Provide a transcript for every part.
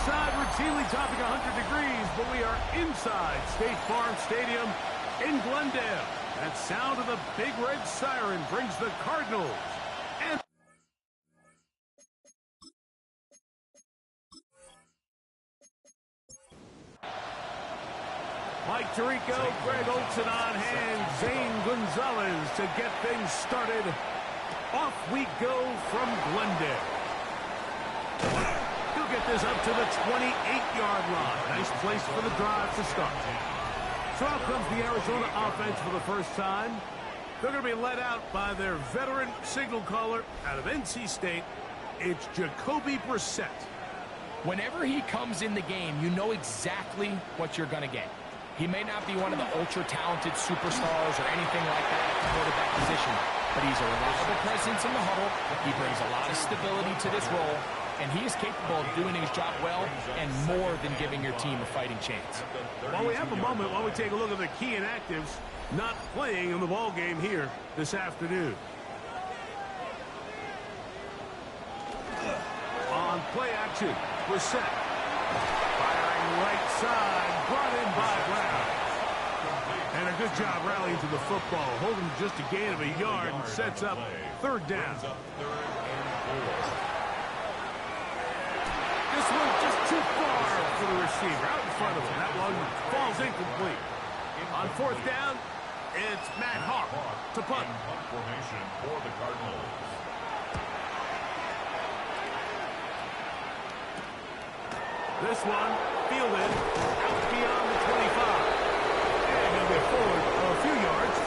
outside, routinely topping 100 degrees, but we are inside State Farm Stadium in Glendale. That sound of the big red siren brings the Cardinals. And Mike Tirico, Greg Olson on hand, Zane Gonzalez to get things started. Off we go from Glendale. He'll get this up to the 28-yard line. Nice place for the drive to start. So out comes the Arizona offense for the first time. They're going to be led out by their veteran signal caller out of NC State. It's Jacoby Brissett. Whenever he comes in the game, you know exactly what you're going to get. He may not be one of the ultra-talented superstars or anything like that at the quarterback position, but he's a reliable presence in the huddle. He brings a lot of stability to this role, and he is capable of doing his job well and more than giving your team a fighting chance. While we have a moment, while we take a look at the key inactives not playing in the ball game here this afternoon. On play action, Brissett. Firing right side, brought in by Brown. And a good job rallying to the football, holding just a gain of a yard and sets up third down. This one just too far for the receiver, out in front of him. That one falls incomplete. On fourth down, it's Matt Hawk to punt. Formation for the Cardinals. This one fielded out beyond the 25. And he'll get forward a few yards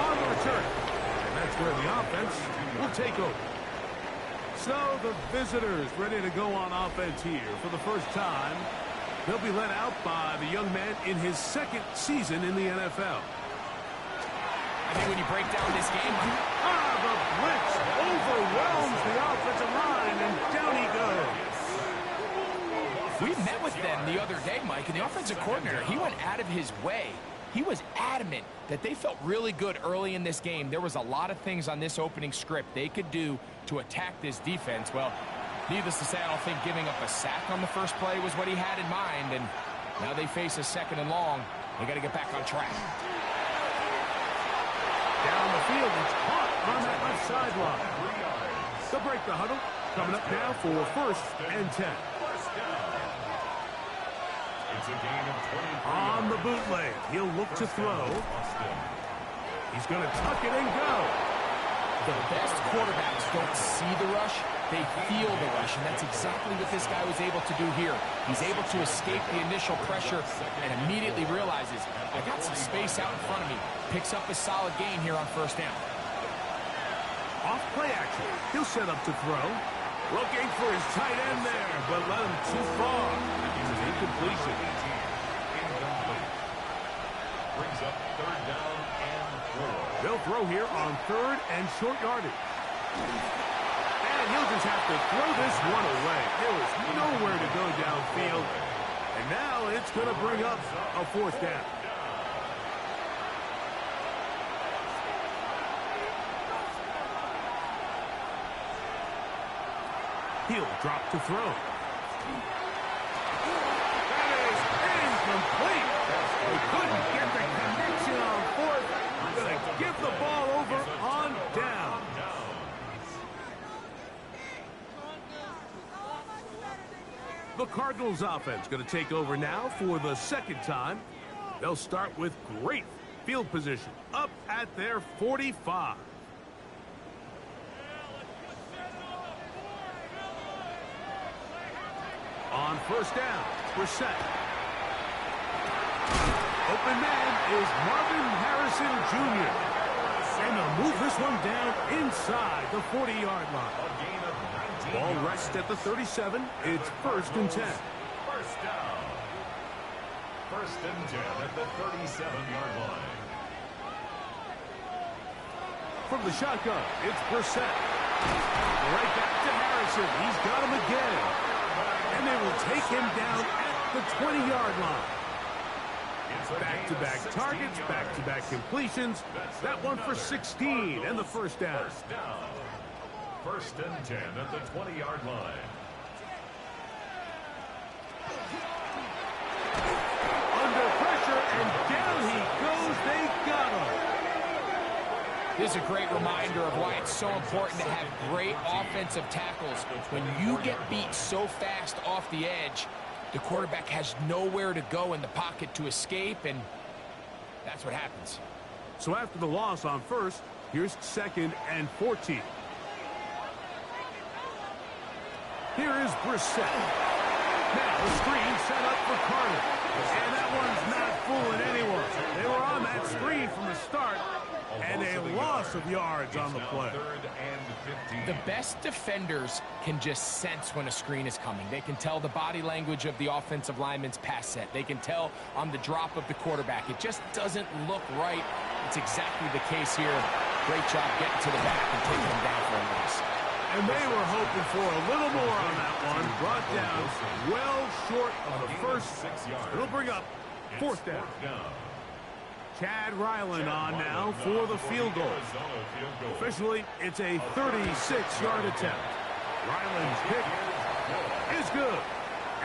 on the return. And that's where the offense will take over. So the visitors ready to go on offense here for the first time. They'll be led out by the young man in his second season in the NFL. I think when you break down this game, the blitz overwhelms the offensive line, and down he goes. We met with them the other day, Mike, and the offensive coordinator, he went out of his way. He was adamant that they felt really good early in this game. There was a lot of things on this opening script they could do to attack this defense. Well, needless to say, I don't think giving up a sack on the first play was what he had in mind, and now they face a second and long. They got to get back on track. Down the field, it's caught on that left sideline. They'll break the huddle. Coming up now for first and 10. On the bootleg, he'll look to throw. He's going to tuck it and go. The best quarterbacks don't see the rush, they feel the rush, and that's exactly what this guy was able to do here. He's able to escape the initial pressure and immediately realizes, I got some space out in front of me. Picks up a solid gain here on first down. Off play action, he'll set up to throw. Looking for his tight end there, but let him too far. It's an incompletion. Brings up third down and 4. They'll throw here on third and short yardage. And he'll just have to throw this one away. There was nowhere to go downfield. And now it's going to bring up a fourth down. He'll drop to throw. That is incomplete. They couldn't get the connection on fourth. I'm going to give the ball over on down. The Cardinals offense going to take over now for the second time. They'll start with great field position up at their 45. On first down, Brissett. Open man is Marvin Harrison Jr. And they'll move this one down inside the 40-yard line. Ball rests at the 37. It's first and 10. First down. First and 10 at the 37-yard line. From the shotgun, it's Brissett. Right back to Harrison. He's got him again. And they will take him down at the 20-yard line. Back-to-back targets, back-to-back completions. That one for 16 and the first down. First and 10 at the 20-yard line. This is a great reminder of why it's so important to have great offensive tackles. When you get beat so fast off the edge, the quarterback has nowhere to go in the pocket to escape, and that's what happens. So after the loss on first, here's 2nd and 14. Here is Brissett. Now the screen set up for Carter. And that one's not fooling anyone. They were on that screen from the start, and a loss of yards on the play. The best defenders can just sense when a screen is coming. They can tell the body language of the offensive lineman's pass set. They can tell on the drop of the quarterback. It just doesn't look right. It's exactly the case here. Great job getting to the back and taking them down for a loss. And they were hoping for a little more on that one. Brought down well short of the first. It'll bring up 4th down. Chad Ryland on now for the field goal. Officially, it's a 36-yard attempt. Ryland's kick is good.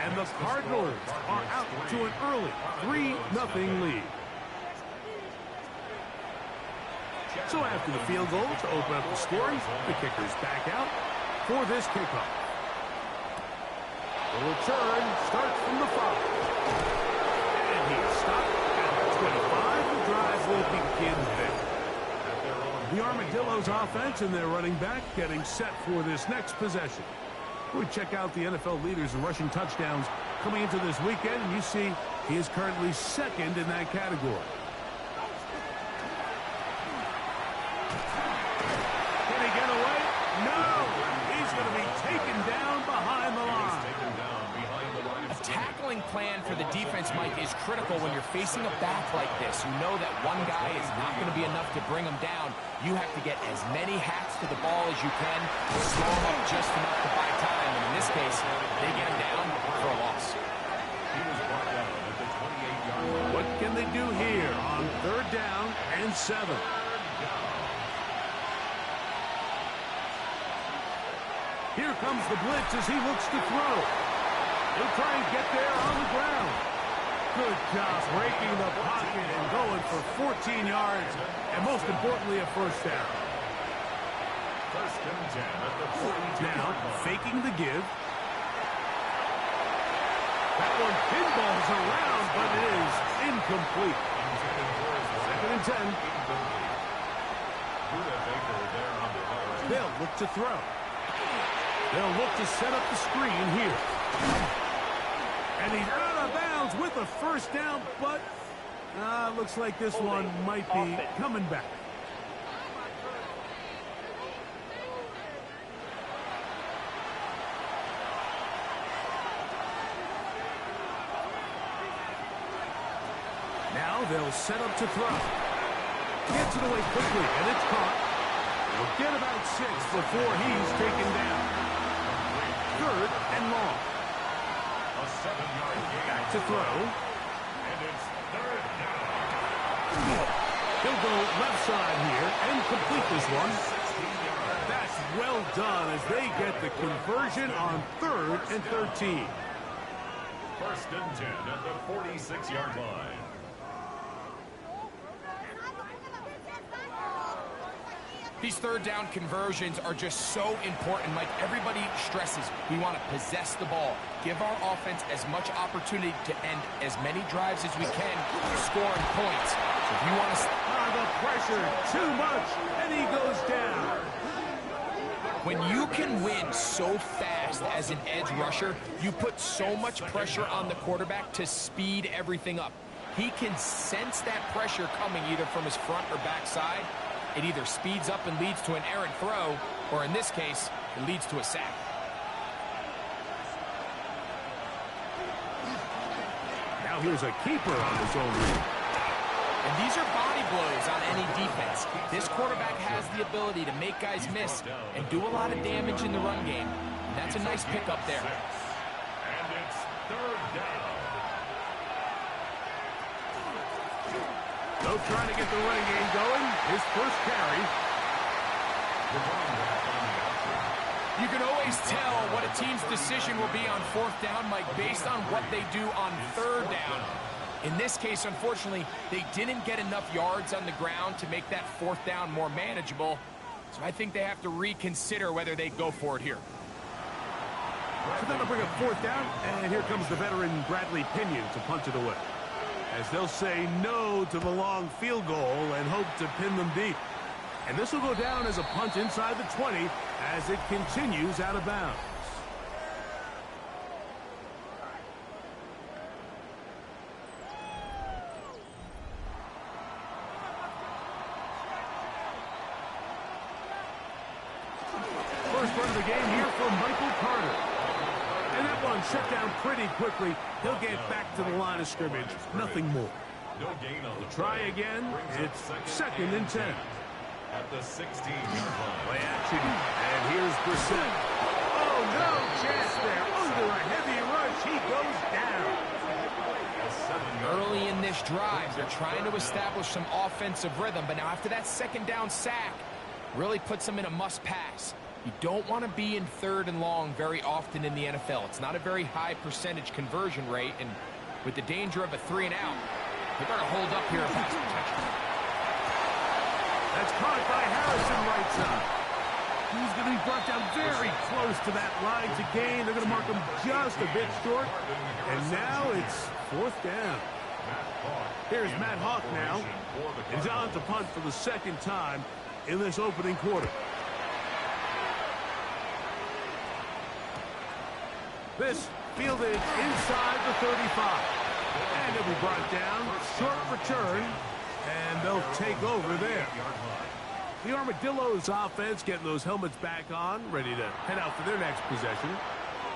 And the Cardinals are out to an early 3-0 lead. So after the field goal to open up the scoring, the kicker's back out for this kickoff. The return starts from the 5. And he's stopped at the 25. The drive will begin there. The Armadillos offense and their running back getting set for this next possession. We check out the NFL leaders in rushing touchdowns coming into this weekend, and you see he is currently 2nd in that category. Going to be taken down behind the line. A tackling plan for the defense, Mike, is critical when you're facing a back like this. You know that one guy is not going to be enough to bring him down. You have to get as many hats to the ball as you can, slow him up just enough to buy time. And in this case, they get him down for a loss. What can they do here on 3rd down and 7? Here comes the blitz as he looks to throw. He'll try and get there on the ground. Good job breaking the pocket and going for 14 yards, and most importantly, a 1st down. 1st and 10 at the 42. Now, faking the give. That one pinballs around, but it is incomplete. 2nd and 10. They'll look to throw. They'll look to set up the screen here. And he's out of bounds with a 1st down, but looks like this one might be coming back. Now they'll set up to throw. Gets it away quickly, and it's caught. He'll get about 6 before he's taken down. 3rd and long. A 7-yard gain. Back to throw. And it's 3rd down. He'll go left side here and complete this one. That's well done as they get the conversion on 3rd and 13. 1st and 10 at the 46-yard line. These 3rd down conversions are just so important, Mike. Everybody stresses we want to possess the ball, give our offense as much opportunity to end as many drives as we can, scoring points. So if you want to... the pressure, too much, and he goes down. When you can win so fast as an edge rusher, you put so much pressure on the quarterback to speed everything up. He can sense that pressure coming either from his front or back side. It either speeds up and leads to an errant throw, or in this case, it leads to a sack. Now here's a keeper on his own read. And these are body blows on any defense. This quarterback has the ability to make guys miss and do a lot of damage in the run game. And that's a nice pickup there. And it's 3rd down. So trying to get the running game going. His 1st carry. You can always tell what a team's decision will be on 4th down, Mike, based on what they do on 3rd down. In this case, unfortunately, they didn't get enough yards on the ground to make that fourth down more manageable. So I think they have to reconsider whether they go for it here. So that'll bring up fourth down, and here comes the veteran Bradley Pinion to punt it away, as they'll say no to the long field goal and hope to pin them deep. And this will go down as a punt inside the 20 as it continues out of bounds. First run of the game here for Michael Carter. And that one shut down pretty quickly. He'll get back to the line of scrimmage. Nothing more. No gain on the Try again. It's second and 10. At the 16-yard line. Play action. And here's Brissett. Oh, no chance there. Under a heavy rush, he goes down. Early in this drive, they're trying to establish some offensive rhythm, but now after that second down sack, really puts them in a must-pass. You don't want to be in third and long very often in the NFL. It's not a very high percentage conversion rate, and with the danger of a 3 and out, they're going to hold up here in pass protection. That's caught by Harrison right side. He's going to be brought down very close to that line to gain. They're going to mark him just a bit short. And now it's fourth down. Here's Matt Hawk now. He's on to punt for the second time in this opening quarter. This fielded inside the 35. And it'll be brought down. Short return. And they'll take over there. The Armadillos offense getting those helmets back on, ready to head out for their next possession.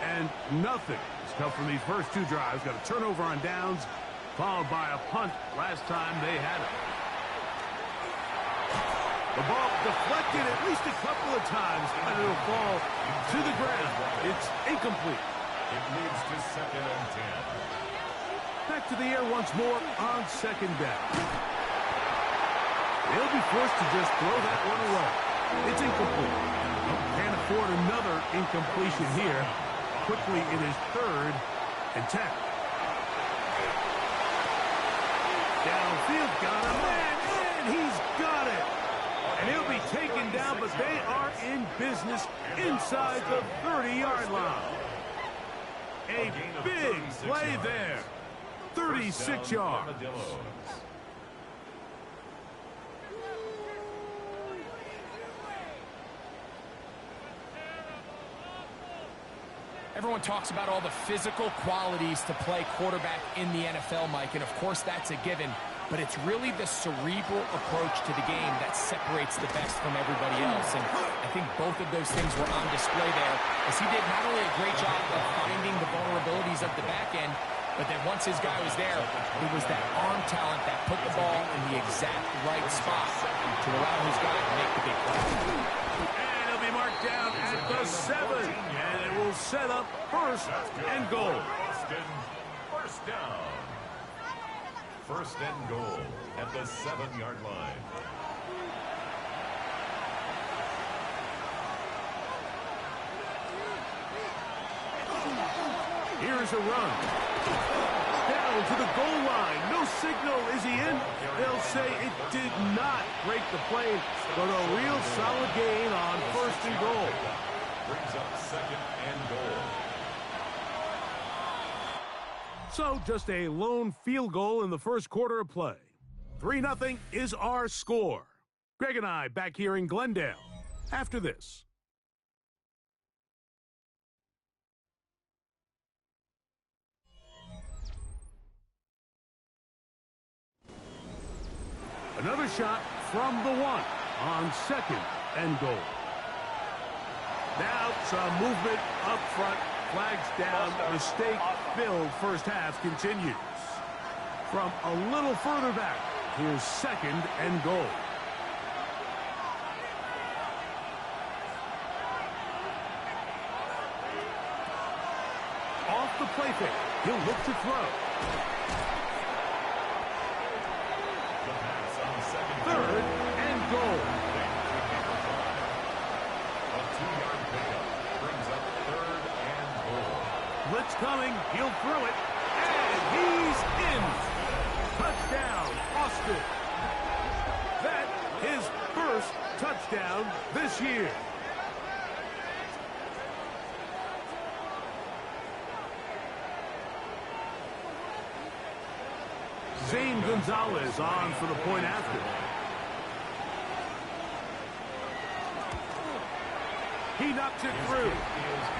And nothing has come from these first two drives. Got a turnover on downs, followed by a punt last time they had it. The ball deflected at least a couple of times, and it'll fall to the ground. It's incomplete. It leads to second and 10. Back to the air once more on second down. They'll be forced to just throw that one away. It's incomplete. Can't afford another incompletion here. Quickly it is third and 10. Downfield got him, and he's got it. And he'll be taken down, but they are in business inside the 30-yard line. A big play there. 36 yards. Everyone talks about all the physical qualities to play quarterback in the NFL, Mike, and of course that's a given, but it's really the cerebral approach to the game that separates the best from everybody else, and I think both of those things were on display there, as he did not only a great job of finding the vulnerabilities of the back end, but then once his guy was there, it was that arm talent that put the ball in the exact right spot to allow his guy to make the big play. And he'll be marked down at the 7. And it will set up first and goal. First down. First and goal at the 7-yard line. Here's a run. Down to the goal line. No signal. Is he in? They'll say it did not break the plane, but a real solid gain on first and goal. Brings up second and goal. So just a lone field goal in the first quarter of play. 3-0 is our score. Greg and I back here in Glendale after this. Another shot from the 1 on second and goal. Now some movement up front. Flags down. Mistake-filled first half continues. From a little further back, here's second and goal. Off the play fake. He'll look to throw. Third and goal. A 2-yard pickup brings up third and goal. Blitz coming. He'll throw it. And he's in. lost it. That his first touchdown this year. Zane Gonzalez on for the point after. He knocks it through.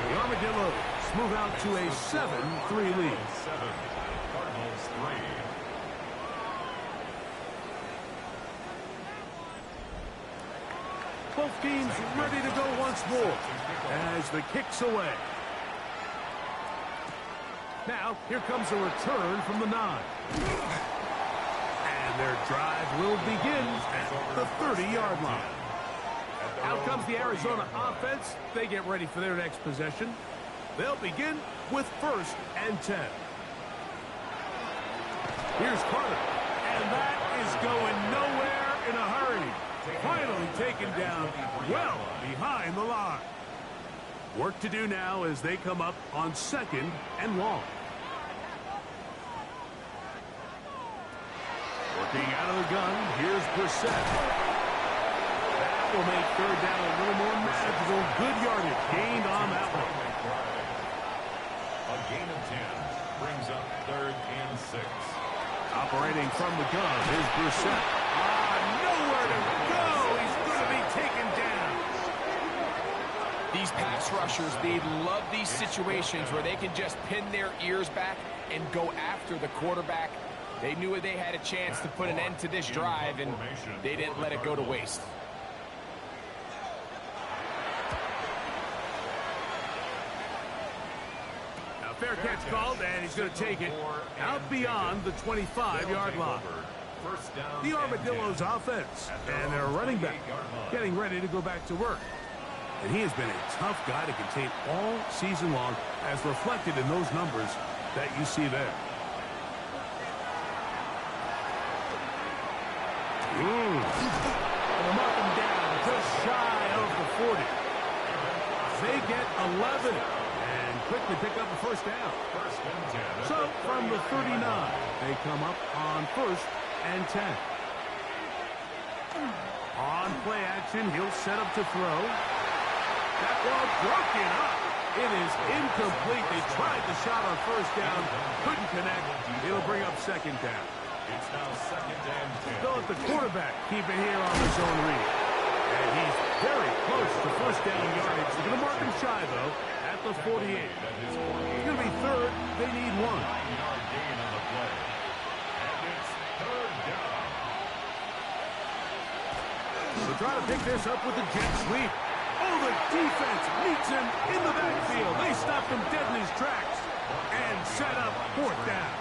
The Armadillos move out to a 7-3 lead. Cardinals 3. Both teams ready to go once more as the kick's away. Now, here comes a return from the 9. And their drive will begin at the 30-yard line. Out comes the Arizona offense. They get ready for their next possession. They'll begin with 1st and 10. Here's Carter. And that is going nowhere in a hurry. Finally taken down well behind the line. Work to do now as they come up on 2nd and long. Working out of the gun, here's Brissett. That will make 3rd down a little more manageable. Good yardage gained on that one. A gain of 10 brings up 3rd and 6. Operating from the gun is Brissett. Nowhere to go. He's going to be taken down. These pass rushers, they love these situations where they can just pin their ears back and go after the quarterback. They knew they had a chance to put an end to this drive, and they didn't let it go to waste. Now, fair catch called, and he's going to take it out beyond the 25-yard line. The Armadillos offense and their running back getting ready to go back to work. And he has been a tough guy to contain all season long, as reflected in those numbers that you see there. They'll mark him down just shy of the 40. They get 11 and quickly pick up the 1st down. So from the 39, they come up on 1st and 10. On play action, he'll set up to throw. That ball broken up. It is incomplete. They tried the shot on 1st down, couldn't connect. It'll bring up 2nd down. It's now 2nd and 10. They'll let the quarterback keep it here on his own read. And he's very close to 1st down yardage. They're going to mark him shy, though, at the 48. It's going to be 3rd. They need 1. 9-yard gain on the play. And it's 3rd down. They'll try to pick this up with the jet sweep. Oh, the defense meets him in the backfield. They stop him dead in his tracks and set up 4th down.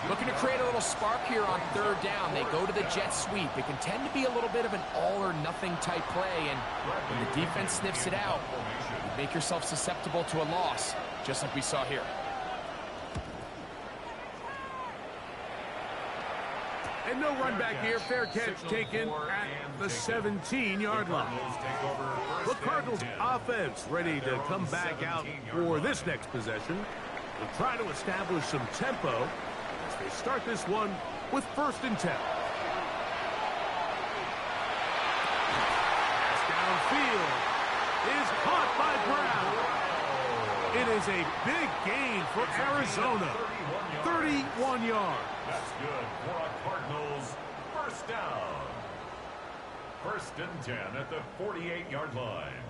Looking to create a little spark here on 3rd down. They go to the jet sweep. It can tend to be a little bit of an all-or-nothing type play, and when the defense sniffs it out, you make yourself susceptible to a loss, just like we saw here. And no run back here. Fair catch taken at the 17-yard line. The Cardinals offense ready to come back out for this next possession. They'll try to establish some tempo as they start this one with 1st and 10. Pass downfield is caught by Brown. It is a big gain for Arizona. 31 yards. That's good for a Cardinals 1st down. 1st and 10 at the 48-yard line.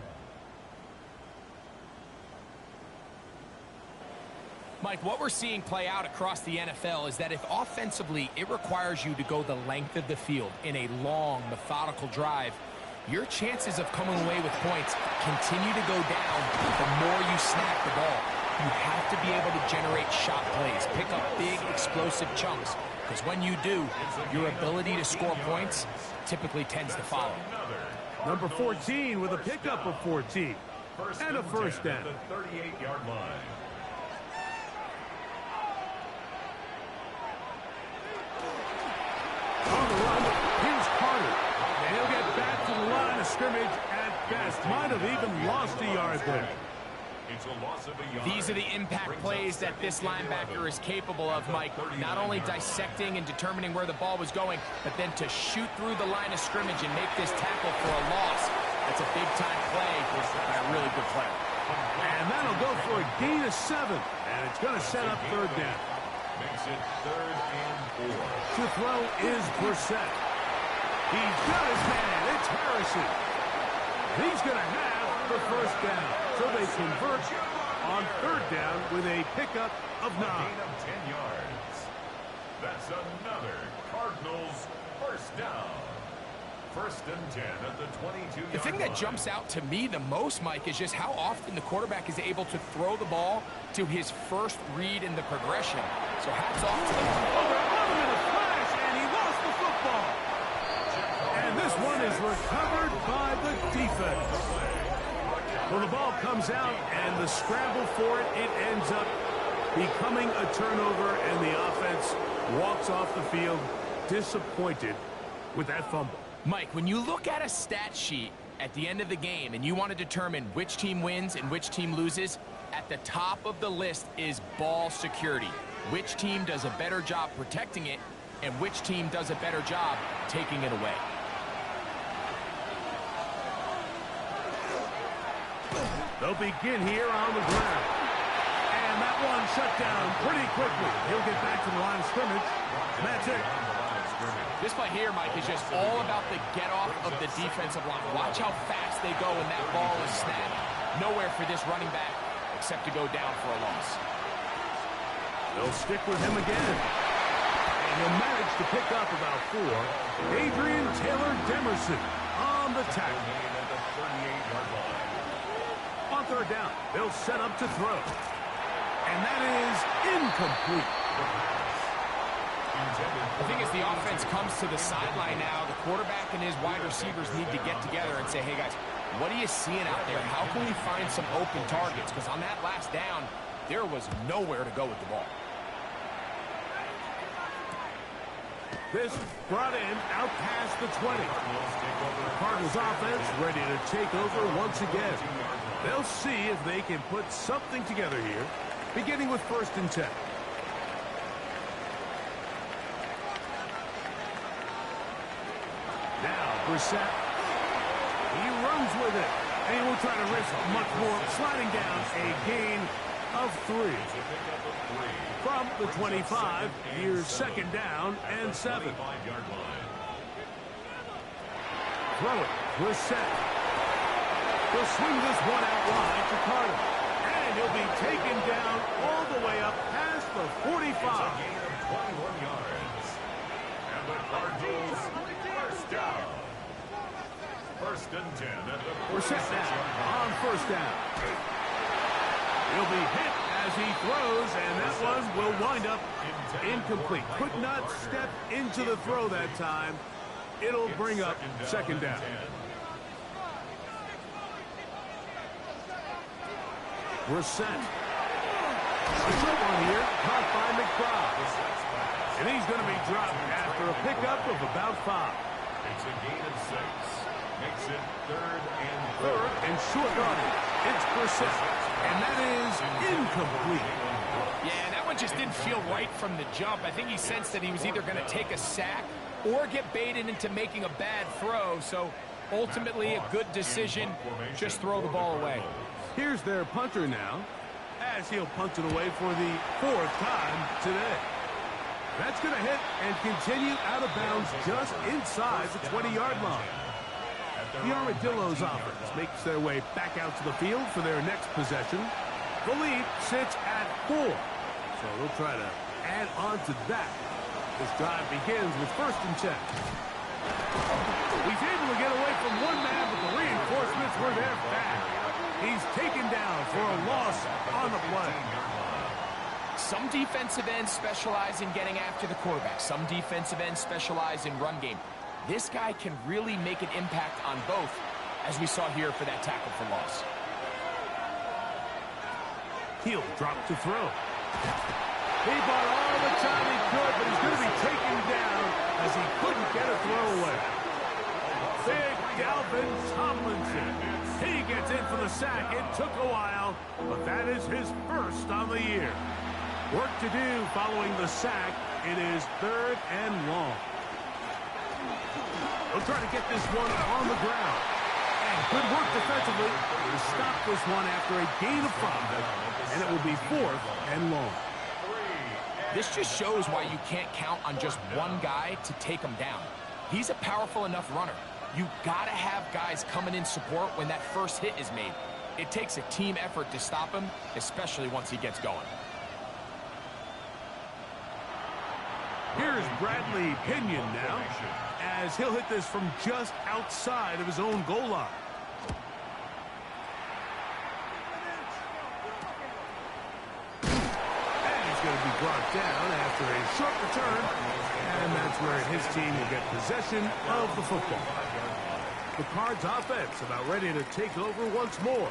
Mike, what we're seeing play out across the NFL is that if offensively it requires you to go the length of the field in a long, methodical drive, your chances of coming away with points continue to go down the more you snap the ball. You have to be able to generate shot plays, pick up big, explosive chunks, because when you do, your ability to score points typically tends to follow. Number 14 with a pickup of 14 and a 1st down. The 38-yard line. On the run, here's Carter. And he'll get back to the line of scrimmage at best. Might have even lost a yard there. It's a loss of a yard. These are the impact plays that this linebacker is capable of, Mike. Not only dissecting and determining where the ball was going, but then to shoot through the line of scrimmage and make this tackle for a loss. That's a big-time play by a really good player. And that'll go for a gain of 7. And it's going to set up third down. Makes it 3rd and 4. To throw is Brissett. He's got his man. It's Harrison. He's going to have the first down. So they convert on third down with a pickup of 9. Gain of 10 yards. That's another Cardinals first down. 1st and 10 at the 22-yard The thing that jumps out to me the most, Mike, is just how often the quarterback is able to throw the ball to his first read in the progression. So hats off to them. Over in a flash, and he lost the football. And this one is recovered by the defense. Well, the ball comes out, and the scramble for it, it ends up becoming a turnover, and the offense walks off the field disappointed with that fumble. Mike, when you look at a stat sheet at the end of the game and you want to determine which team wins and which team loses, at the top of the list is ball security. Which team does a better job protecting it and which team does a better job taking it away. They'll begin here on the ground. And that one shut down pretty quickly. He'll get back to the line of scrimmage. And that's it. This play here, Mike, is just all about the get-off of the defensive line. Watch how fast they go when that ball is snapped. Nowhere for this running back except to go down for a loss. They'll stick with him again. And he'll manage to pick up about 4. Adrian Taylor-Demerson on the tackle. On third down, they'll set up to throw. And that is incomplete. The thing is, the offense comes to the sideline now. The quarterback and his wide receivers need to get together and say, hey, guys, what are you seeing out there? How can we find some open targets? Because on that last down, there was nowhere to go with the ball. This brought in out past the 20. The Cardinals offense ready to take over once again. They'll see if they can put something together here, beginning with 1st and 10. Now, Brissett, he runs with it, and he won't try to risk much more, sliding down a gain of 3. From the 25, here's 2nd down and 7. Throw it, Brissett. He'll swing this one out wide to Carter, and he'll be taken down all the way up past the 45. Gain of 21 yards. And the Cardinals first down. 1st and 10 at the 46 Brissett now on 1st down. He'll be hit as he throws, and that one will wind up incomplete. Could not step into the throw that time. It'll bring up 2nd down. Brissett. A short one here, caught by McBride. And he's going to be dropped after a pickup of about 5. It's a gain of 6. Makes it 3rd and 3rd and short yardage. It's Brissett. And that is incomplete. Yeah, that one just didn't feel right from the jump. I think he sensed that he was either going to take a sack or get baited into making a bad throw. So ultimately a good decision. Just throw the ball away. Here's their punter now, as he'll punt it away for the 4th time today. That's going to hit and continue out of bounds just inside the 20-yard line. The Armadillos offense makes their way back out to the field for their next possession. The lead sits at 4, so they'll try to add on to that. This drive begins with 1st and 10. He's able to get away from one man, but the reinforcements were there back. He's taken down for a loss on the play. Some defensive ends specialize in getting after the quarterback. Some defensive ends specialize in run game. This guy can really make an impact on both, as we saw here for that tackle for loss. He'll drop to throw. He bought all the time he could, but he's going to be taken down as he couldn't get a throw away. Big Dalvin Tomlinson He gets in for the sack. It took a while, but that is his first on the year. Work to do following the sack. It is 3rd and long. They'll try to get this one on the ground. And good work defensively to stop this one after a gain of 5. And it will be 4th and long. This just shows why you can't count on just one guy to take him down. He's a powerful enough runner. You gotta have guys coming in support when that first hit is made. It takes a team effort to stop him, especially once he gets going. Here's Bradley Pinion now, as he'll hit this from just outside of his own goal line. And he's going to be brought down after a short return, and that's where his team will get possession of the football. The Cards offense about ready to take over once more.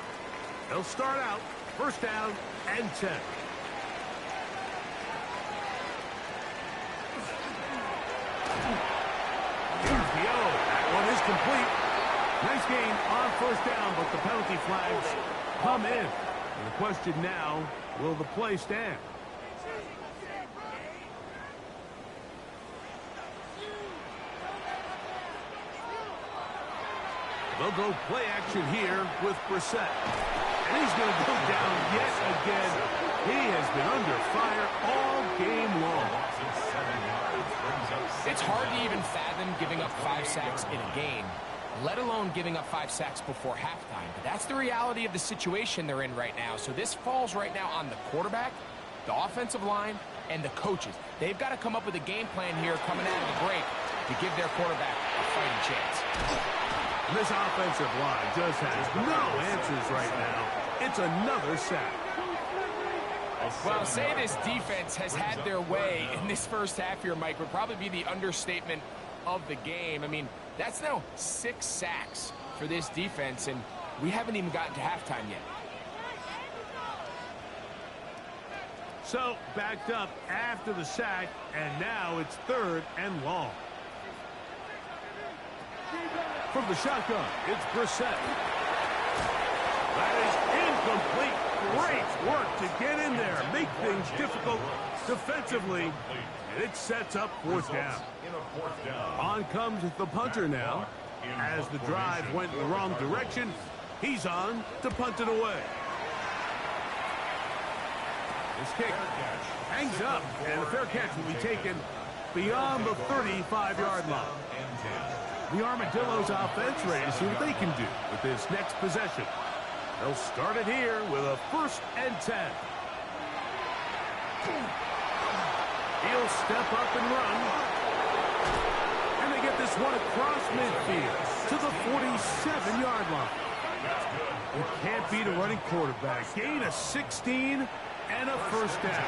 They'll start out 1st down and 10. Here's the O. That one is complete. Nice gain on 1st down, but the penalty flags come in. And the question now, will the play stand? They'll go play action here with Brissett. And he's going to go down yet again. He has been under fire all game long. It's hard to even fathom giving up 5 sacks in a game, let alone giving up 5 sacks before halftime. But that's the reality of the situation they're in right now. So this falls right now on the quarterback, the offensive line, and the coaches. They've got to come up with a game plan here coming out of the break to give their quarterback a fighting chance. This offensive line just has no answers right now. It's another sack. Well, say this defense has had their way in this first half here, Mike, would probably be the understatement of the game. I mean, that's now 6 sacks for this defense, and we haven't even gotten to halftime yet. So, backed up after the sack, and now it's 3rd and long. From the shotgun, it's Brissett. That is incomplete. Great work to get in there, make things difficult defensively, and it sets up 4th down. On comes the punter now. As the drive went in the wrong direction, he's on to punt it away. This kick hangs up, and a fair catch will be taken beyond the 35-yard line. The Armadillos offense ready to see what they can do with this next possession. They'll start it here with a 1st and 10. He'll step up and run. And they get this one across midfield to the 47-yard line. You can't beat a running quarterback. Gain of 16 and a 1st down.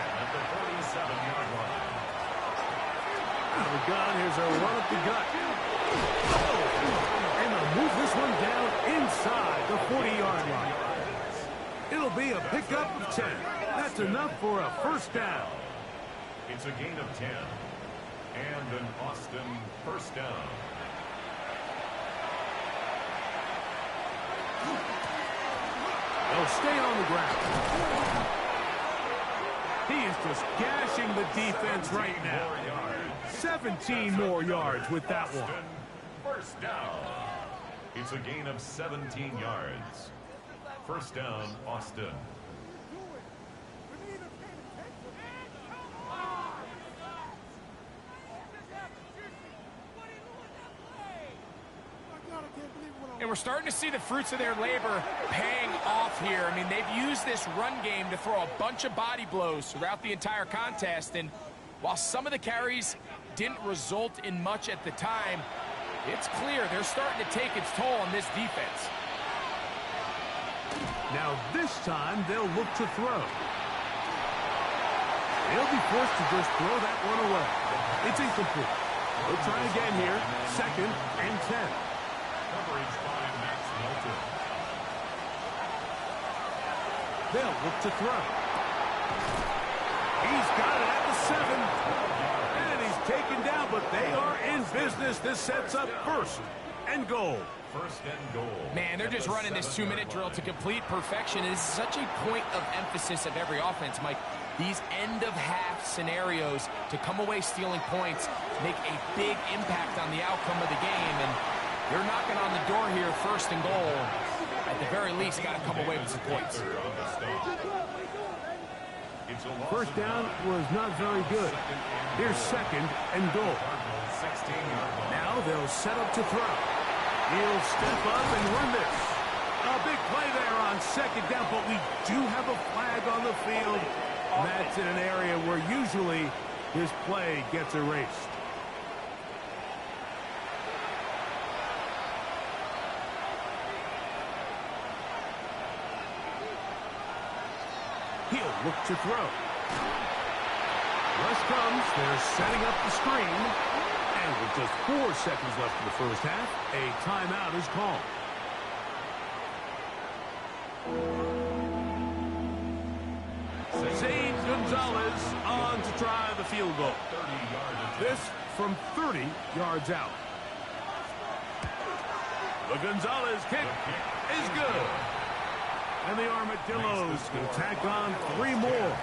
Out of the gun, here's a run up the gut. Oh, and they'll move this one down inside the 40-yard line. It'll be a pickup of 10. That's enough for a 1st down. It's a gain of 10. And an Austin 1st down. They'll stay on the ground. He is just gashing the defense right now. 17 more yards with that one. 1st down. It's a gain of 17 yards. 1st down, Austin. And we're starting to see the fruits of their labor paying off here. I mean, they've used this run game to throw a bunch of body blows throughout the entire contest. And while some of the carries didn't result in much at the time, it's clear they're starting to take its toll on this defense. Now this time they'll look to throw. They'll be forced to just throw that one away. It's incomplete. They'll try again here. 2nd and 10. Coverage by Max Milton. They'll look to throw. He's got it at the 7. And he's taken down, but they are in business. This sets up 1st and goal First and goal. Man, they're just running this 2-minute drill to complete perfection. It is such a point of emphasis of every offense, Mike. These end-of-half scenarios to come away stealing points make a big impact on the outcome of the game, and they're knocking on the door here, first and goal. At the very least, got to come away with some points. First down was not very good. Here's second and goal. Now they'll set up to throw. He'll step up and run this. A big play there on second down, but we do have a flag on the field. That's in an area where usually this play gets erased. He'll look to throw. Rush comes. They're setting up the screen. And with just 4 seconds left in the first half, a timeout is called. Zane Gonzalez on to try the field goal. This from 30 yards out. The Gonzalez kick is good. And the Armadillos can tack on 3 more,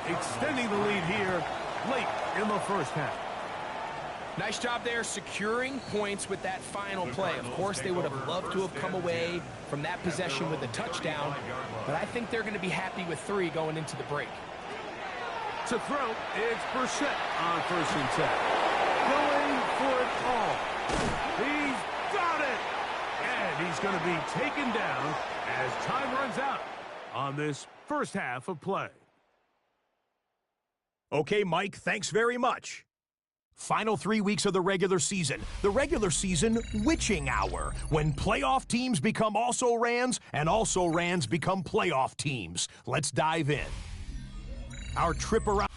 extending the lead here late in the first half. Nice job there securing points with that final play. Of course, they would have loved to have come away from that possession with a touchdown, but I think they're going to be happy with 3 going into the break. To throw, it's Brissett on first and 10. Going for it all. He's got it! And he's going to be taken down as time runs out on this first half of play. Okay, Mike, thanks very much. Final 3 weeks of the regular season witching hour, when playoff teams become also-rans and also-rans become playoff teams. Let's dive in. Our trip around...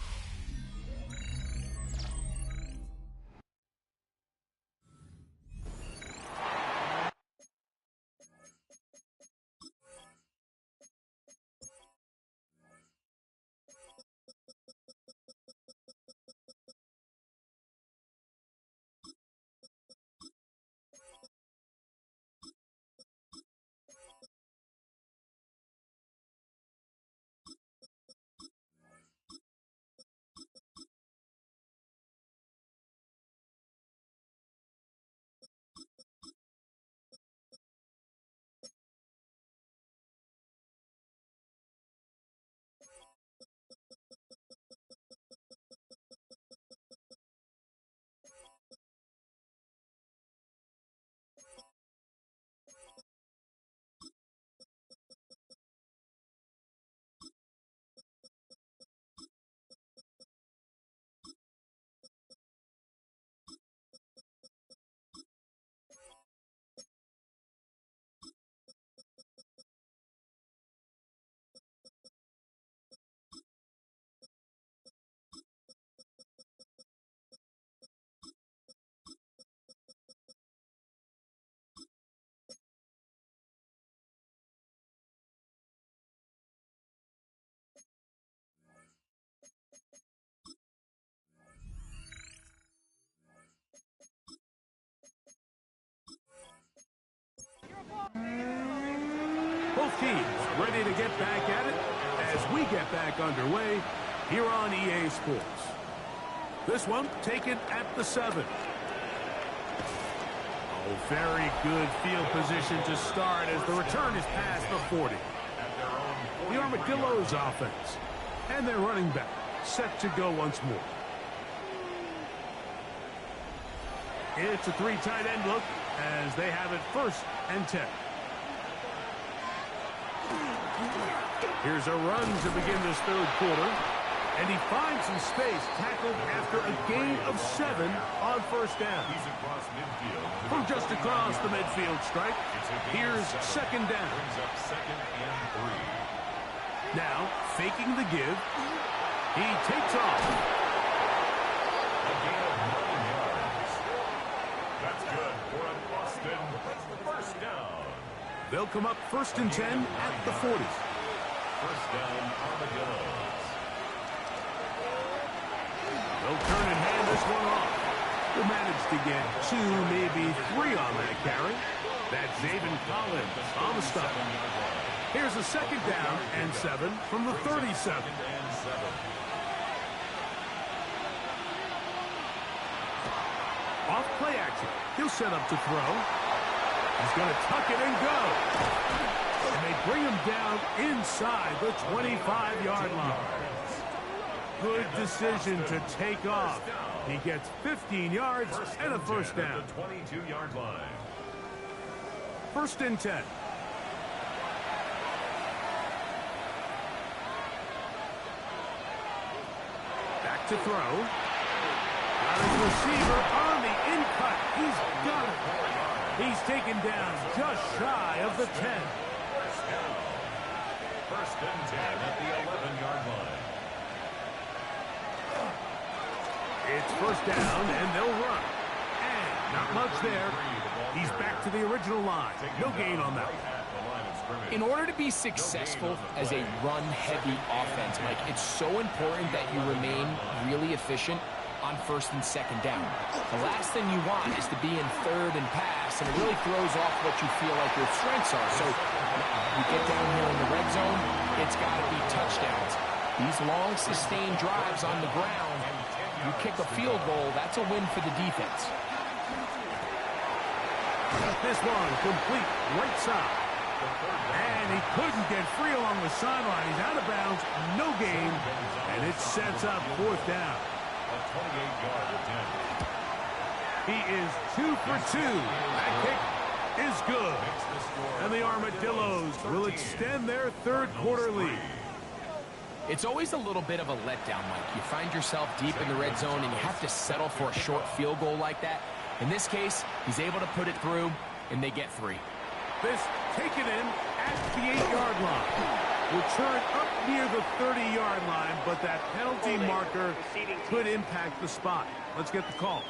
Both teams ready to get back at it as we get back underway here on EA Sports. This one taken at the 7. Oh, very good field position to start as the return is past the 40. The Armadillos offense and their running back set to go once more. It's a 3 tight end look as they have it first and 10. Here's a run to begin this third quarter. And he finds some space, tackled after a gain of 7 on first down. He's across midfield. From just across the midfield stripe, here's second down. Brings up second and 3. Now, faking the give, he takes off. A gain of 9 yards. That's good for a Boston first down. They'll come up first and 10 at the 40. First down, Armadillos. They'll turn and hand this one off. They'll manage to get 2, maybe 3 on that carry. That's Zayvon Collins on the stop. Here's a second down and 7 from the 37. Off play action. He'll set up to throw. He's going to tuck it and go. And they bring him down inside the 25-yard line. Good decision to take off. He gets 15 yards and a first down. 22-yard line. First and 10. Back to throw. Got his receiver on the in-cut. He's got it. He's taken down just shy of the 10. First and 10 at the 11-yard line. It's first down, and they'll run. And not much there. He's back to the original line. No gain on that. In order to be successful as a run-heavy offense, Mike, it's so important that you remain really efficient on first and second down. The last thing you want is to be in third and pass, and it really throws off what you feel like your strengths are. So you get down here in the red zone, it's got to be touchdowns. These long, sustained drives on the ground, you kick a field goal, that's a win for the defense. This one complete right side. And he couldn't get free along the sideline. He's out of bounds, no gain, and it sets up fourth down. A 28-yard attempt. He is 2 for 2. That kick is good. And the Armadillos will extend their third quarter lead. It's always a little bit of a letdown, Mike. You find yourself deep in the red zone and you have to settle for a short field goal like that. In this case, he's able to put it through, and they get 3. This taken in at the 8-yard line. Return up near the 30-yard line, but that penalty marker could impact the spot. Let's get the call.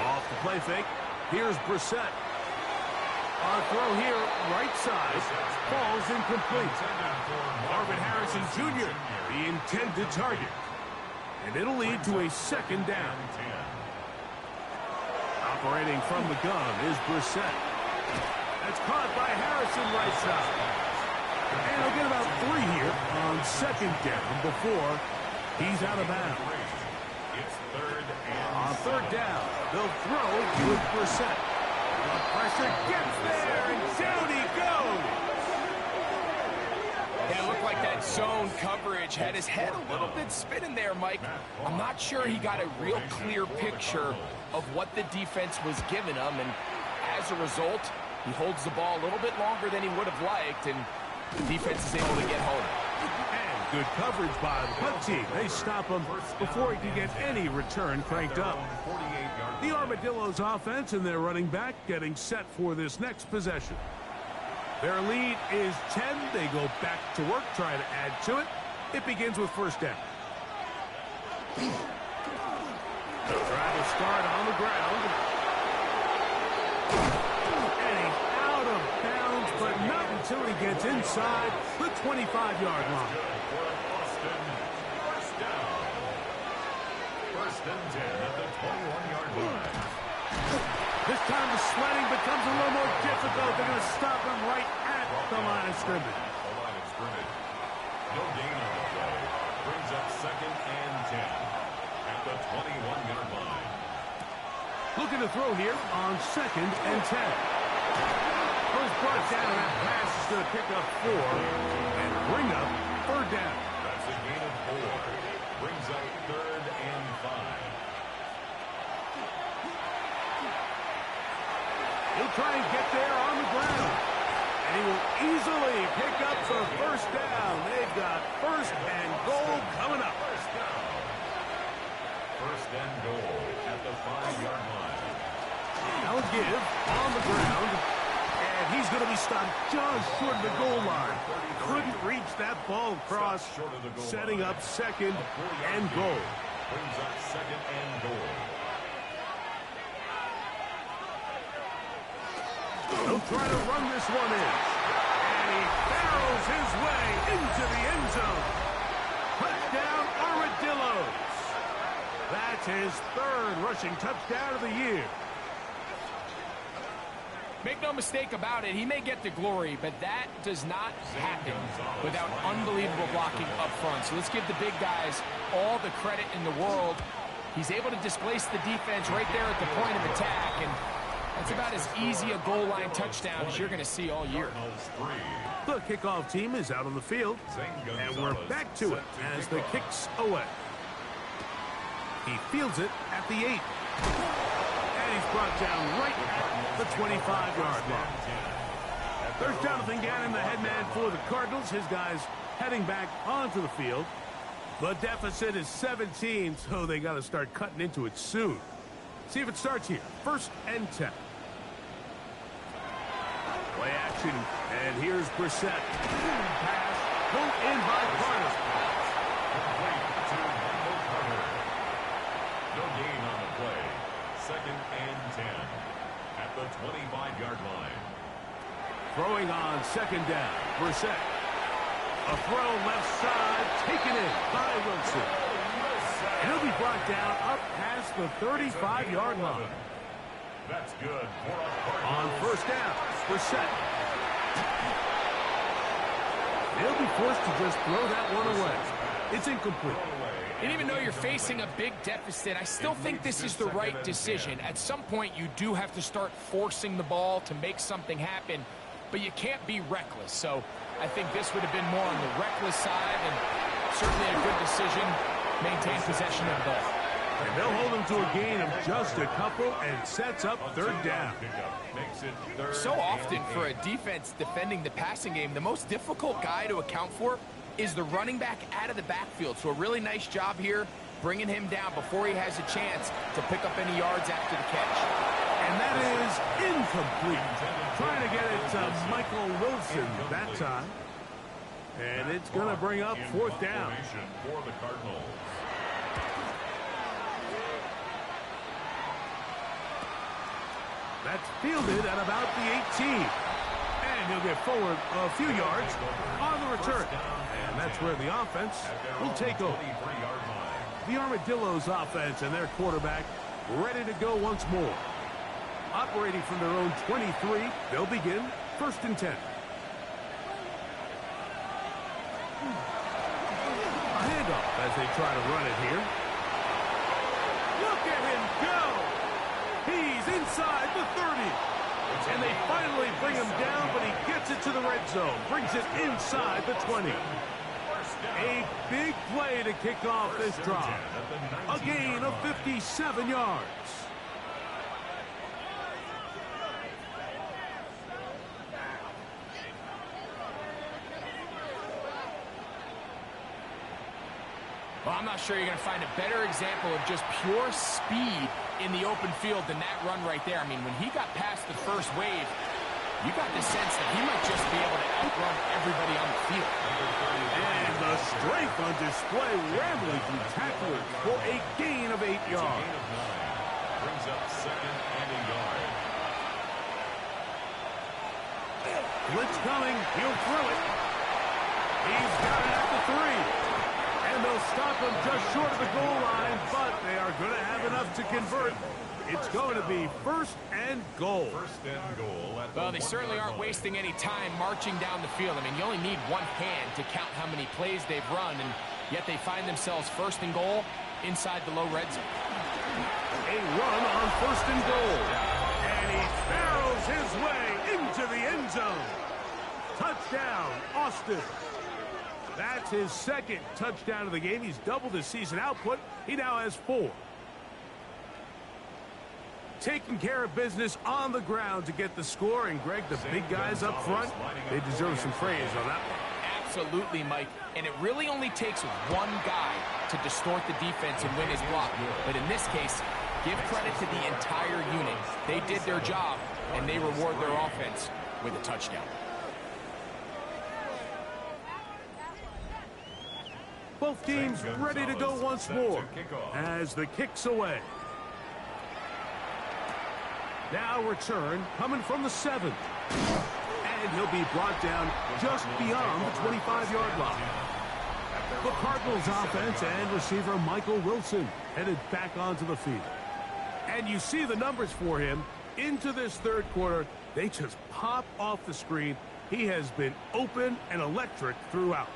Off the play fake. Here's Brissett. On throw here, right side, falls incomplete. Marvin Harrison Jr., the intended target. And it'll lead to a second down. Operating from the gun is Brissett. That's caught by Harrison right side. And he'll get about 3 here on second down before he's out of bounds. It's third and On third down, they'll throw with Brissett. The pressure gets there, and down he goes. And it looked like that zone coverage had his head a little bit spinning there, Mike. I'm not sure he got a real clear picture of what the defense was giving him, and as a result, he holds the ball a little bit longer than he would have liked, and the defense is able to get home. And good coverage by the punt team. They stop him before he can get any return cranked up. The Armadillos offense and their running back getting set for this next possession. Their lead is 10. They go back to work, try to add to it. It begins with first down. They'll try to start on the ground. And he's out of bounds, but not until he gets inside the 25-yard line. First and 10 at the 21-yard line. This time the sledding becomes a little more difficult. They're going to stop him right at the line of scrimmage. The line of scrimmage. No gain on the play. Brings up second and 10 at the 21-yard line. Looking to throw here on second and 10. Goes brought down. That pass is going to pick up 4 and bring up third down. That's a gain of 4. Brings up third and 5. He'll try and get there on the ground. And he will easily pick up the first down. They've got first and goal coming up. First and goal at the 5-yard line. Now give on the ground. And he's going to be stopped just short of the goal line. Couldn't reach that ball across, setting up second and goal. Brings up second and goal. They'll try to run this one in. And And he barrels his way into the end zone. Touchdown, Armadillos. That's his third rushing touchdown of the year. Make no mistake about it, he may get the glory, but that does not happen without unbelievable blocking up front. So let's give the big guys all the credit in the world. He's able to displace the defense right there at the point of attack, and that's about as easy a goal line touchdown as you're going to see all year. The kickoff team is out on the field, and we're back to it as the kick's away. He fields it at the 8. And he's brought down right at the 25-yard line. There's Jonathan Gannon, the head man for the Cardinals. His guys heading back onto the field. The deficit is 17, so they got to start cutting into it soon. See if it starts here. 1st and 10. Play action, and here's Brissett. Pass, pulled in by Carter. No gain on the play. 2nd and 10 at the 25-yard line. Throwing on 2nd down, Brissett. A throw left side, taken in by Wilson. And he'll be brought down up past the 35-yard line. That's good. On 1st down, Brissett. They'll be forced to just throw that one away. It's incomplete. And even though you're facing a big deficit, I still think this is the right decision. At some point, you do have to start forcing the ball to make something happen, but you can't be reckless. So I think this would have been more on the reckless side, and certainly a good decision. Maintain possession of the ball. And they'll hold him to a gain of just a couple and sets up 3rd down. So often for a defense defending the passing game, the most difficult guy to account for is the running back out of the backfield. So a really nice job here, bringing him down before he has a chance to pick up any yards after the catch. And that is incomplete. Trying to get it to Michael Wilson that time. And it's going to bring up 4th down. For the Cardinals. That's fielded at about the 18. And he'll get forward a few yards on the return. And that's where the offense will take over. The Armadillos offense and their quarterback ready to go once more. Operating from their own 23, they'll begin 1st and 10. A handoff as they try to run it here. Look at him go! He's inside the 30. And they finally bring him down, but he gets it to the red zone. Brings it inside the 20. A big play to kick off this drive. A gain of 57 yards. Well, I'm not sure you're going to find a better example of just pure speed in the open field than that run right there. I mean, when he got past the first wave, you got the sense that he might just be able to outrun everybody on the field. And the strength on display, rambling through tacklers for a gain of 8 yards. Brings up 2nd and a yard. Blitz coming. He'll throw it. He's got it at the 3. And they'll stop him just short of the goal line, but they are going to have enough to convert. It's going to be 1st and goal. 1st and goal. Well, they certainly aren't wasting any time marching down the field. I mean, you only need one hand to count how many plays they've run, and yet they find themselves 1st and goal inside the low red zone. A run on 1st and goal. And he barrels his way into the end zone. Touchdown, Austin. That's his 2nd touchdown of the game. He's doubled his season output. He now has 4. Taking care of business on the ground to get the score. And, Greg, the big guys up front, they deserve some praise on that one. Absolutely, Mike. And it really only takes one guy to distort the defense and win his block. But in this case, give credit to the entire unit. They did their job, and they reward their offense with a touchdown. Both teams ready to go once more as the kick's away. Now return coming from the 7th. And and he'll be brought down just beyond the 25-yard line. The Cardinals offense and receiver Michael Wilson headed back onto the field. And you see the numbers for him into this third quarter. They just pop off the screen. He has been open and electric throughout.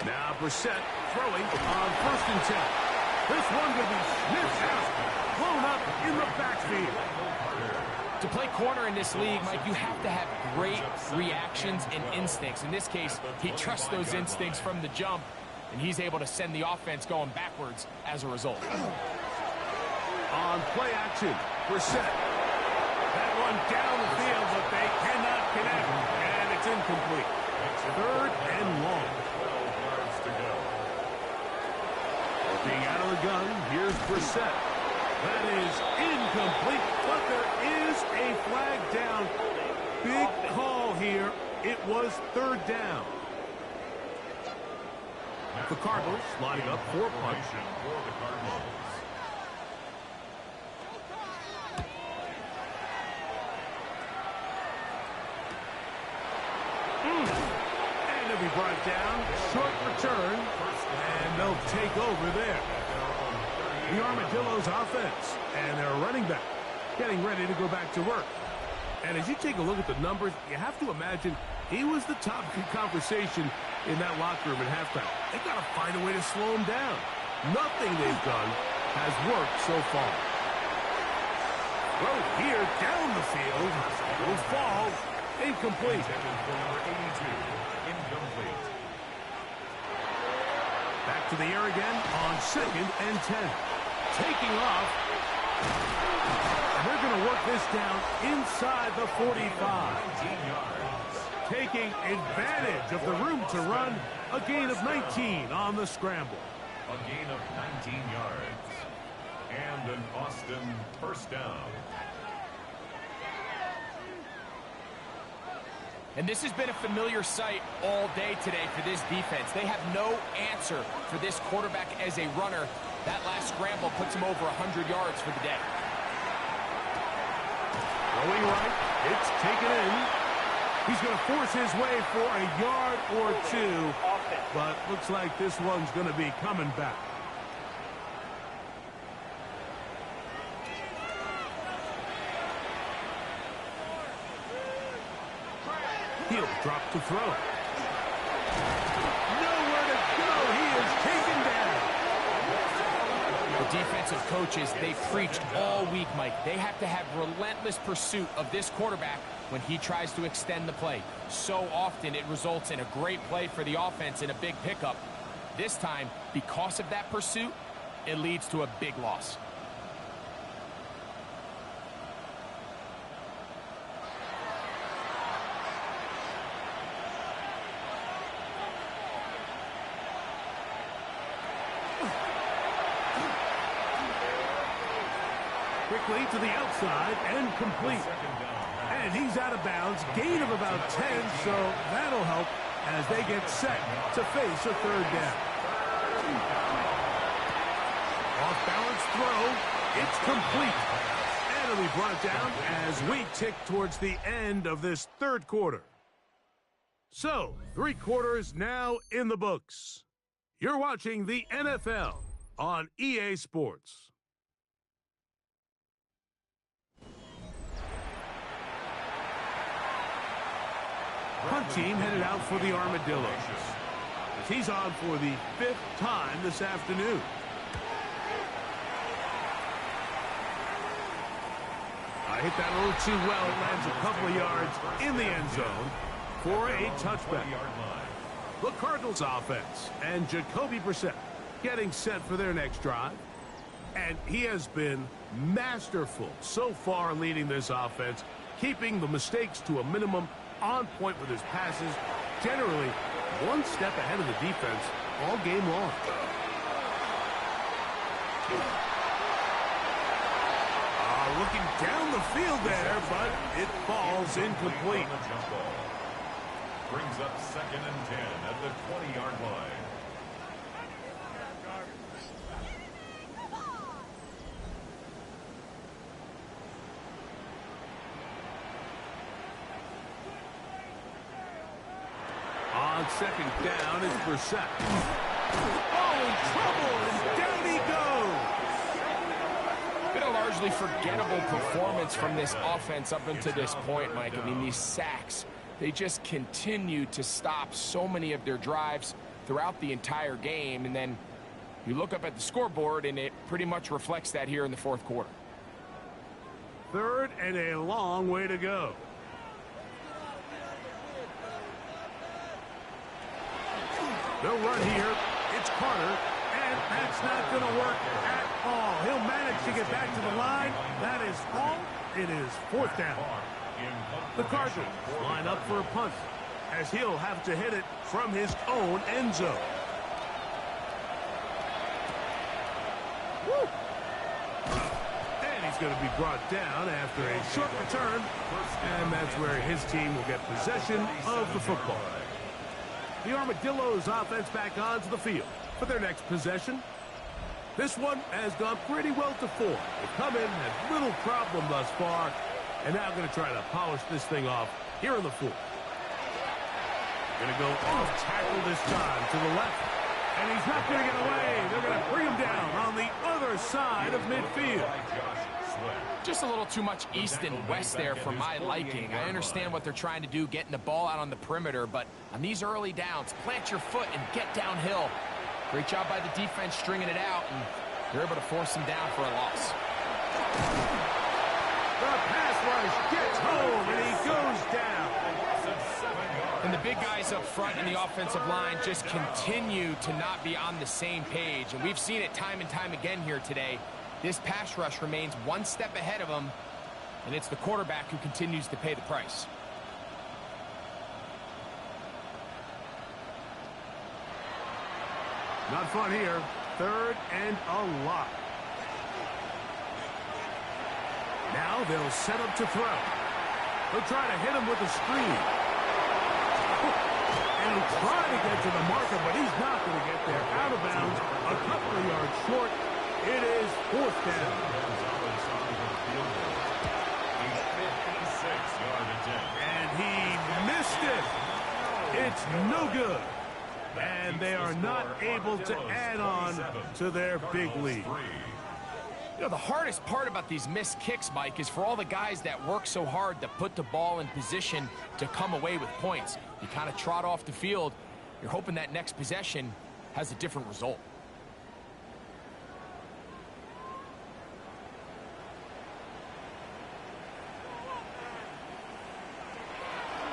Now Brissett throwing on 1st and 10. This one will be sniffed out, blown up in the backfield. To play corner in this league, Mike, you have to have great reactions and instincts. In this case, he trusts those instincts from the jump, and he's able to send the offense going backwards as a result. On play action, Brissett. That one down the field, but they cannot connect, and it's incomplete. 3rd and long. 12 yards to go. Being out of the gun, here's Brissett. That is incomplete, but there is a flag down. Big call here. It was 3rd down. The Cardinals lining up for punch. For the Cardinals. And they'll be brought down. Short return. And they'll take over there. The Armadillos offense and their running back getting ready to go back to work. And as you take a look at the numbers, you have to imagine he was the topic of conversation in that locker room at halftime. They got to find a way to slow him down. Nothing they've done has worked so far. Throw here down the field. Will fall. Incomplete. Number 82. Incomplete. Back to the air again on 2nd and 10. Taking off. And they're going to work this down inside the 45. 19 yards. Taking advantage of the room to run. A gain of 19 on the scramble. A gain of 19 yards. And an Austin 1st down. And this has been a familiar sight all day today for this defense. They have no answer for this quarterback as a runner. That last scramble puts him over 100 yards for the day. Going right. It's taken in. He's going to force his way for a yard or two. But looks like this one's going to be coming back. He'll drop to throw. Nowhere to go. He is taken down. The defensive coaches, they preached all week, Mike. They have to have relentless pursuit of this quarterback when he tries to extend the play. So often it results in a great play for the offense and a big pickup. This time, because of that pursuit, it leads to a big loss. Quickly to the outside and complete. And he's out of bounds. Gain of about 10, so that'll help as they get set to face a 3rd down. Off-balance throw. It's complete. And it'll be brought down as we tick towards the end of this 3rd quarter. So, 3 quarters now in the books. You're watching the NFL on EA Sports. Punt team headed out for the Armadillos, as he's on for the 5th time this afternoon. I hit that a little too well. It lands a couple of yards in the end zone for a touchback. The Cardinals offense and Jacoby Brissett getting set for their next drive. And he has been masterful so far leading this offense, keeping the mistakes to a minimum, on point with his passes, generally one step ahead of the defense all game long. Looking down the field there, but it falls incomplete. Brings up 2nd and 10 at the 20-yard line. second down is Brissett. Oh, in trouble, and down he goes. Been a largely forgettable performance from this offense up until this point, Mike. I mean, these sacks, they just continue to stop so many of their drives throughout the entire game. And then you look up at the scoreboard, and it pretty much reflects that here in the fourth quarter. Third and a long way to go. They'll run here. It's Carter, and that's not going to work at all. He'll manage to get back to the line. That is all. It is fourth down. The Cardinals line up for a punt, as he'll have to hit it from his own end zone. Woo! And he's going to be brought down after a short return, and that's where his team will get possession of the football. The Armadillos offense back onto the field for their next possession. This one has gone pretty well to form. They've come in, had little problem thus far, and now going to try to polish this thing off here in the fourth. Going to go off tackle this time to the left, and he's not going to get away. They're going to bring him down on the other side of midfield. Just a little too much east and west there for my liking. I understand what they're trying to do, getting the ball out on the perimeter, but on these early downs, plant your foot and get downhill. Great job by the defense stringing it out, and they're able to force him down for a loss. The pass rush gets home, and he goes down. And the big guys up front in the offensive line just continue to not be on the same page, and we've seen it time and time again here today. This pass rush remains one step ahead of him, and it's the quarterback who continues to pay the price. Not fun here. Third and a lot. Now they'll set up to throw. They'll try to hit him with a screen. And he'll try to get to the marker, but he's not going to get there. Out of bounds, a couple of yards short. It is fourth down. And he missed it. It's no good. And they are not able to add on to their big lead. You know, the hardest part about these missed kicks, Mike, is for all the guys that work so hard to put the ball in position to come away with points. You kind of trot off the field. You're hoping that next possession has a different result.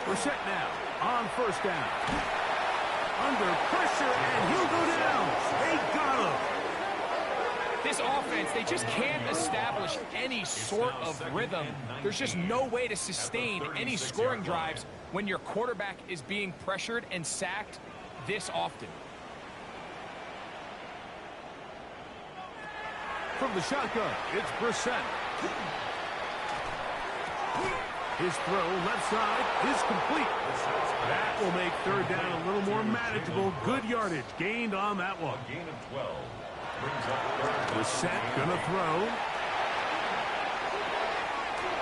We're set now on first down. Under pressure, and he'll go down. They got him. This offense, they just can't establish any sort of rhythm. There's just no way to sustain any scoring drives when your quarterback is being pressured and sacked this often. From the shotgun, it's Brissett. His throw, left side, is complete. That will make third down a little more manageable. Good yardage gained on that one. Gain of 12. Brissett gonna throw.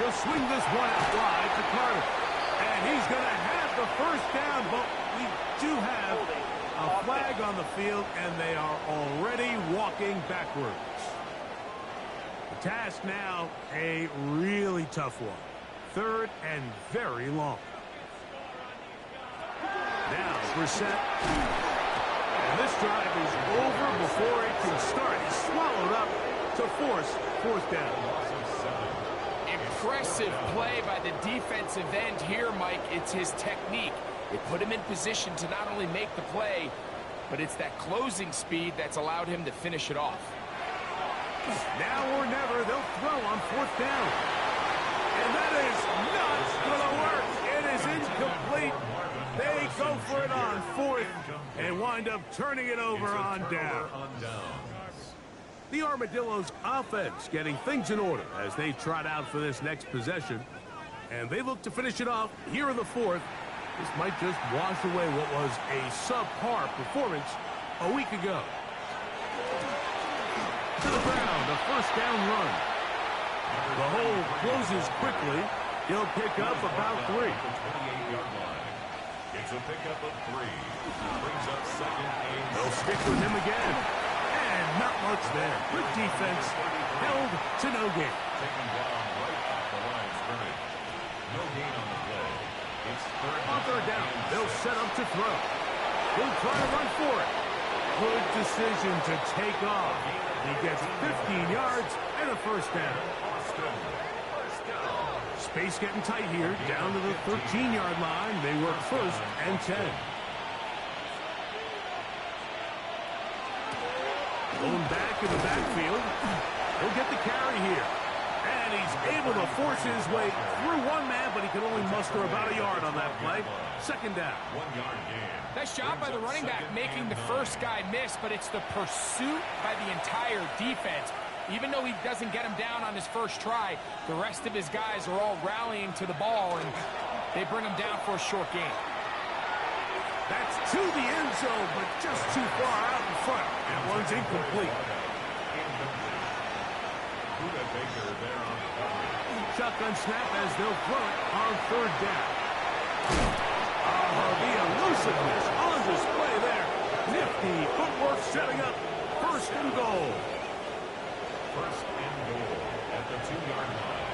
He'll swing this one out wide to Carter. And he's gonna have the first down, but we do have a flag on the field, and they are already walking backwards. The task now, a really tough one. Third and very long. Now, Brissett. And this drive is over before it can start. He's swallowed up to force fourth down. Impressive play by the defensive end here, Mike. It's his technique. It put him in position to not only make the play, but it's that closing speed that's allowed him to finish it off. Now or never, they'll throw on fourth down. And that is not going to work. It is incomplete. They go for it on fourth and wind up turning it over on down. The Armadillos offense getting things in order as they trot out for this next possession. And they look to finish it off here in the fourth. This might just wash away what was a subpar performance a week ago. To the ground, a first down run. The hole closes quickly. He'll pick up about 3. It's a pickup of 3. Brings up second and They'll stick with him again. And not much there. Good defense. Held to no gain. taken down right off the line of scrimmage. No gain on the play. It's On third down, they'll set up to throw. He'll try to run for it. Good decision to take off. He gets 15 yards and a first down. Austin. First down. Space getting tight here, down to the 13-yard line. They work first and 10. Going back in the backfield. He'll get the carry here. And he's able to force his way through one man, but he can only muster about a yard on that play. Second down. 1 yard gain. Nice job by the running back making the first guy miss, but it's the pursuit by the entire defense. Even though he doesn't get him down on his first try, the rest of his guys are all rallying to the ball, and they bring him down for a short gain. That's to the end zone, but just too far out in front. That one's incomplete. Buda Baker there on the coverage. Shotgun snap as they'll throw it on third down. The elusiveness on display there. Nifty footwork setting up first and goal. First and goal at the 2-yard line.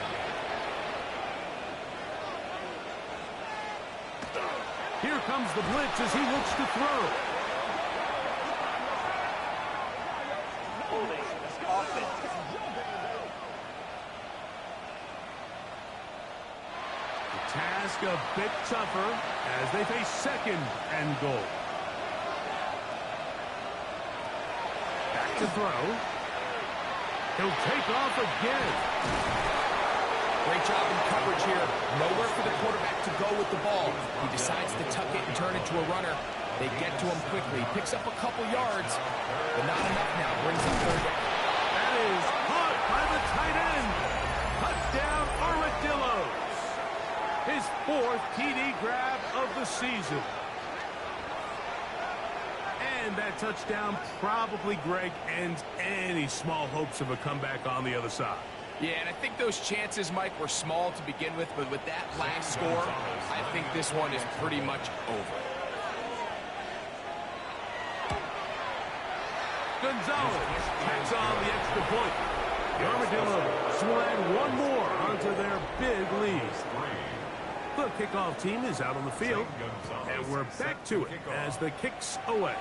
Here comes the blitz as he looks to throw. The task a bit tougher as they face second and goal. Back to throw. He'll take off again. Great job in coverage here. Nowhere for the quarterback to go with the ball. He decides to tuck it and turn it to a runner. They get to him quickly. Picks up a couple yards, but not enough now. Brings up third down. That is caught by the tight end. Touchdown, Armadillos. His 4th TD grab of the season. And that touchdown probably, Greg, ends any small hopes of a comeback on the other side. Yeah, and I think those chances, Mike, were small to begin with, but with that last score, I think this one is pretty much over. Gonzalez tacks on the extra point. The Armadillos will add one more onto their big lead. The kickoff team is out on the field, and we're back to it as the kick's away.